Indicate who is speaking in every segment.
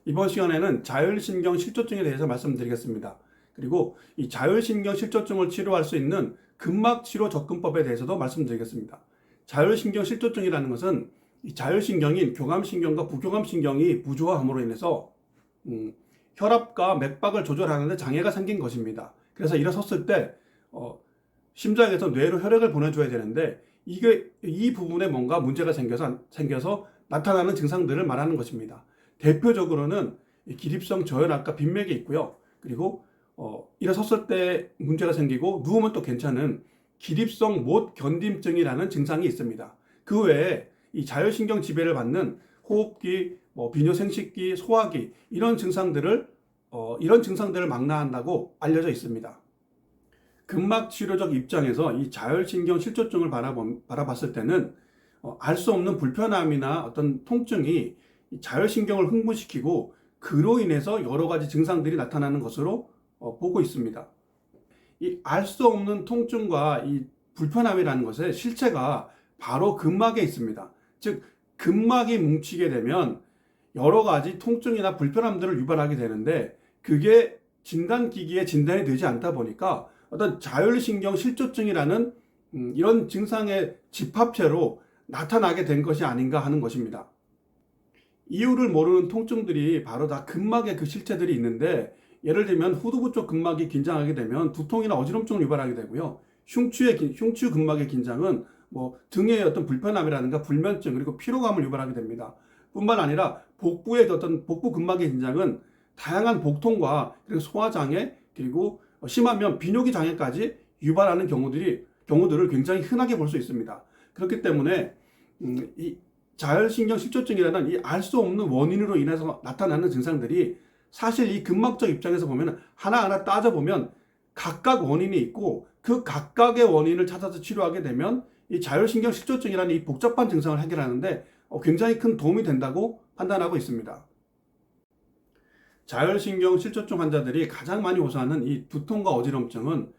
Speaker 1: 이번 시간에는 자율신경 실조증에 대해서 말씀드리겠습니다. 그리고 이 자율신경 실조증을 치료할 수 있는 근막치료 접근법에 대해서도 말씀드리겠습니다. 자율신경 실조증이라는 것은 이 자율신경인 교감신경과 부교감신경이 부조화함으로 인해서 혈압과 맥박을 조절하는 데 장애가 생긴 것입니다. 그래서 일어섰을 때 심장에서 뇌로 혈액을 보내줘야 되는데 이 부분에 뭔가 문제가 생겨서 나타나는 증상들을 말하는 것입니다. 대표적으로는 기립성 저혈압과 빈맥이 있고요. 그리고 일어섰을 때 문제가 생기고 누우면 또 괜찮은 기립성 못 견딤증이라는 증상이 있습니다. 그 외에 이 자율신경 지배를 받는 호흡기, 비뇨생식기, 소화기 이런 증상들을 망라한다고 알려져 있습니다. 근막치료적 입장에서 이 자율신경 실조증을 바라봤을 때는 알 수 없는 불편함이나 어떤 통증이 자율신경을 흥분시키고 그로 인해서 여러 가지 증상들이 나타나는 것으로 보고 있습니다. 이 알 수 없는 통증과 이 불편함이라는 것의 실체가 바로 근막에 있습니다. 즉 근막이 뭉치게 되면 여러 가지 통증이나 불편함들을 유발하게 되는데 그게 진단기기에 진단이 되지 않다 보니까 어떤 자율신경 실조증이라는 이런 증상의 집합체로 나타나게 된 것이 아닌가 하는 것입니다. 이유를 모르는 통증들이 바로 다 근막에 그 실체들이 있는데 예를 들면 후두부 쪽 근막이 긴장하게 되면 두통이나 어지럼증을 유발하게 되고요. 흉추 근막의 긴장은 등의 어떤 불편함이라든가 불면증 그리고 피로감을 유발하게 됩니다. 뿐만 아니라 복부의 어떤 복부 근막의 긴장은 다양한 복통과 그리고 소화장애 그리고 심하면 비뇨기 장애까지 유발하는 경우들을 굉장히 흔하게 볼 수 있습니다. 그렇기 때문에 이 자율신경 실조증이라는 이 알 수 없는 원인으로 인해서 나타나는 증상들이 사실 이 근막적 입장에서 보면 하나하나 따져보면 각각 원인이 있고 그 각각의 원인을 찾아서 치료하게 되면 이 자율신경 실조증이라는 이 복잡한 증상을 해결하는데 굉장히 큰 도움이 된다고 판단하고 있습니다. 자율신경 실조증 환자들이 가장 많이 호소하는 이 두통과 어지럼증은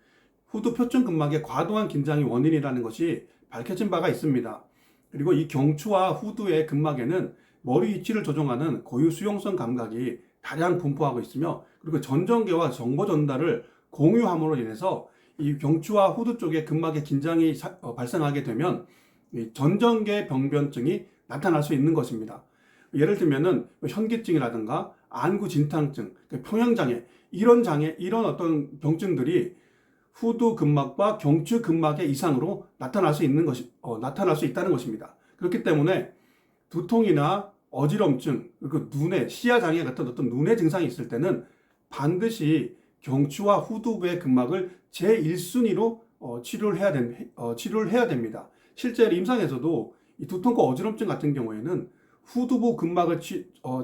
Speaker 1: 후두표층 근막의 과도한 긴장이 원인이라는 것이 밝혀진 바가 있습니다. 그리고 이 경추와 후두의 근막에는 머리 위치를 조정하는 고유 수용성 감각이 다량 분포하고 있으며 그리고 전정계와 정보 전달을 공유함으로 인해서 이 경추와 후두 쪽의 근막의 긴장이 발생하게 되면 이 전정계 병변증이 나타날 수 있는 것입니다. 예를 들면은 현기증이라든가 안구 진탕증, 평형장애 이런 어떤 병증들이 후두 근막과 경추 근막의 이상으로 나타날 수 있다는 것입니다. 그렇기 때문에 두통이나 어지럼증, 그리고 시야 장애 같은 어떤 눈의 증상이 있을 때는 반드시 경추와 후두부의 근막을 제1순위로 치료를 해야 됩니다. 실제 임상에서도 이 두통과 어지럼증 같은 경우에는 후두부 근막을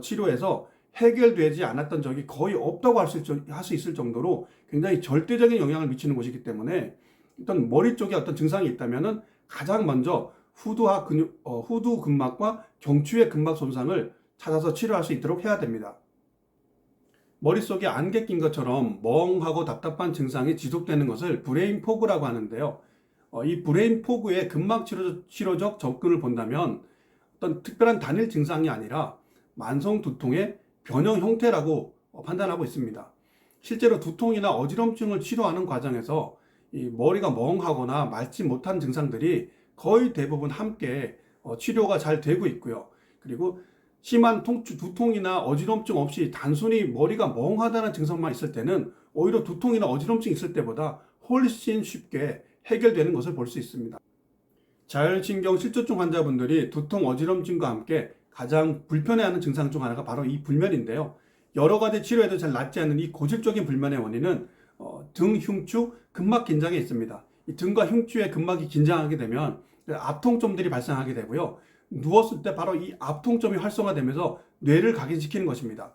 Speaker 1: 치료해서 해결되지 않았던 적이 거의 없다고 할 수 있을 정도로 굉장히 절대적인 영향을 미치는 곳이기 때문에 일단 머리 쪽에 어떤 증상이 있다면은 가장 먼저 후두 근막과 경추의 근막 손상을 찾아서 치료할 수 있도록 해야 됩니다. 머릿속에 안개 낀 것처럼 멍하고 답답한 증상이 지속되는 것을 브레인 포그라고 하는데요. 이 브레인 포그의 근막 치료적 접근을 본다면 어떤 특별한 단일 증상이 아니라 만성 두통의 변형 형태라고 판단하고 있습니다. 실제로 두통이나 어지럼증을 치료하는 과정에서 이 머리가 멍하거나 맑지 못한 증상들이 거의 대부분 함께 치료가 잘 되고 있고요. 그리고 심한 두통이나 어지럼증 없이 단순히 머리가 멍하다는 증상만 있을 때는 오히려 두통이나 어지럼증이 있을 때보다 훨씬 쉽게 해결되는 것을 볼 수 있습니다. 자율신경 실조증 환자분들이 두통, 어지럼증과 함께 가장 불편해하는 증상 중 하나가 바로 이 불면인데요. 여러 가지 치료에도 잘 낫지 않는 이 고질적인 불면의 원인은 등, 흉추, 근막 긴장에 있습니다. 이 등과 흉추의 근막이 긴장하게 되면 압통점들이 발생하게 되고요. 누웠을 때 바로 이 압통점이 활성화되면서 뇌를 각인시키는 것입니다.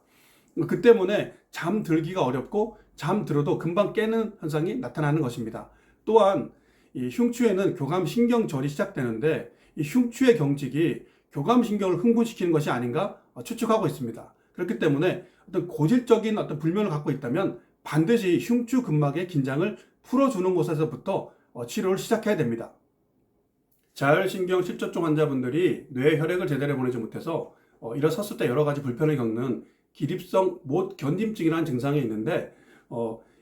Speaker 1: 그 때문에 잠들기가 어렵고 잠들어도 금방 깨는 현상이 나타나는 것입니다. 또한 이 흉추에는 교감신경절이 시작되는데 이 흉추의 경직이 교감신경을 흥분시키는 것이 아닌가 추측하고 있습니다. 그렇기 때문에 어떤 고질적인 어떤 불면을 갖고 있다면 반드시 흉추 근막의 긴장을 풀어주는 곳에서부터 치료를 시작해야 됩니다. 자율신경 실조증 환자분들이 뇌에 혈액을 제대로 보내지 못해서 일어섰을 때 여러 가지 불편을 겪는 기립성 못 견딤증이라는 증상이 있는데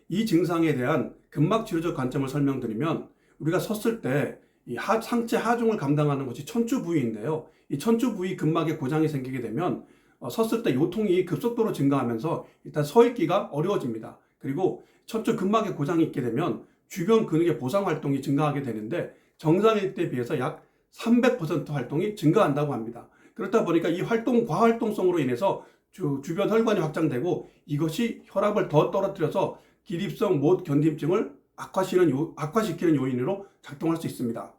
Speaker 1: 이 증상에 대한 근막 치료적 관점을 설명드리면 우리가 섰을 때 이 상체 하중을 감당하는 것이 척추 부위인데요. 이 척추 부위 근막에 고장이 생기게 되면 섰을 때 요통이 급속도로 증가하면서 일단 서 있기가 어려워집니다. 그리고 척추 근막에 고장이 있게 되면 주변 근육의 보상 활동이 증가하게 되는데 정상일 때에 비해서 약 300% 활동이 증가한다고 합니다. 그렇다 보니까 이 과활동성으로 인해서 주변 혈관이 확장되고 이것이 혈압을 더 떨어뜨려서 기립성 못 견딤증을 악화시키는 요인으로 작동할 수 있습니다.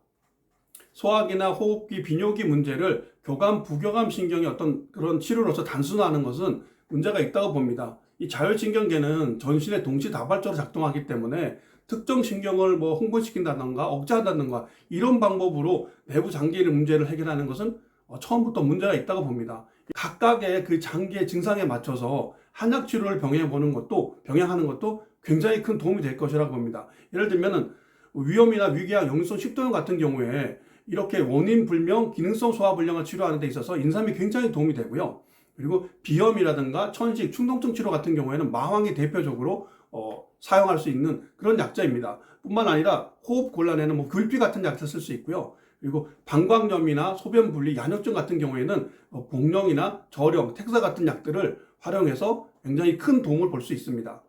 Speaker 1: 소화기나 호흡기, 비뇨기 문제를 교감, 부교감 신경의 어떤 그런 치료로서 단순화하는 것은 문제가 있다고 봅니다. 이 자율신경계는 전신에 동시다발적으로 작동하기 때문에 특정 신경을 흥분시킨다던가 억제한다던가 이런 방법으로 내부 장기의 문제를 해결하는 것은 처음부터 문제가 있다고 봅니다. 각각의 그 장기의 증상에 맞춰서 한약 치료를 병행하는 것도 굉장히 큰 도움이 될 것이라고 봅니다. 예를 들면은 위염이나 위궤양, 역류성 식도염 같은 경우에 이렇게 원인 불명 기능성 소화불량을 치료하는 데 있어서 인삼이 굉장히 도움이 되고요. 그리고 비염이라든가 천식, 충동증 치료 같은 경우에는 마황이 대표적으로 사용할 수 있는 그런 약자입니다. 뿐만 아니라 호흡 곤란에는 귤피 같은 약자 쓸 수 있고요. 그리고 방광염이나 소변 분리, 야뇨증 같은 경우에는 복령이나 저령, 택사 같은 약들을 활용해서 굉장히 큰 도움을 볼 수 있습니다.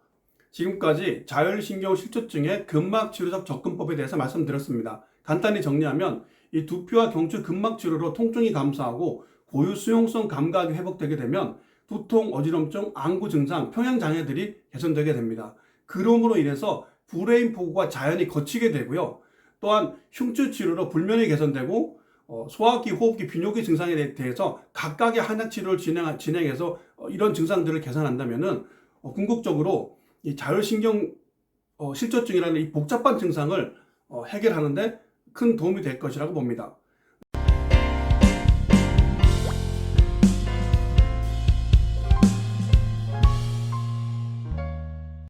Speaker 1: 지금까지 자율신경실조증의 근막치료적 접근법에 대해서 말씀드렸습니다. 간단히 정리하면 이 두피와 경추 근막치료로 통증이 감소하고 고유 수용성 감각이 회복되게 되면 두통, 어지럼증, 안구 증상, 평행장애들이 개선되게 됩니다. 그럼으로 인해서 브레인 포구가 자연히 걷히게 되고요. 또한 흉추 치료로 불면이 개선되고 소화기, 호흡기, 비뇨기 증상에 대해서 각각의 한약 치료를 진행해서 이런 증상들을 개선한다면은 궁극적으로 이 자율신경 실조증이라는 이 복잡한 증상을 해결하는데 큰 도움이 될 것이라고 봅니다.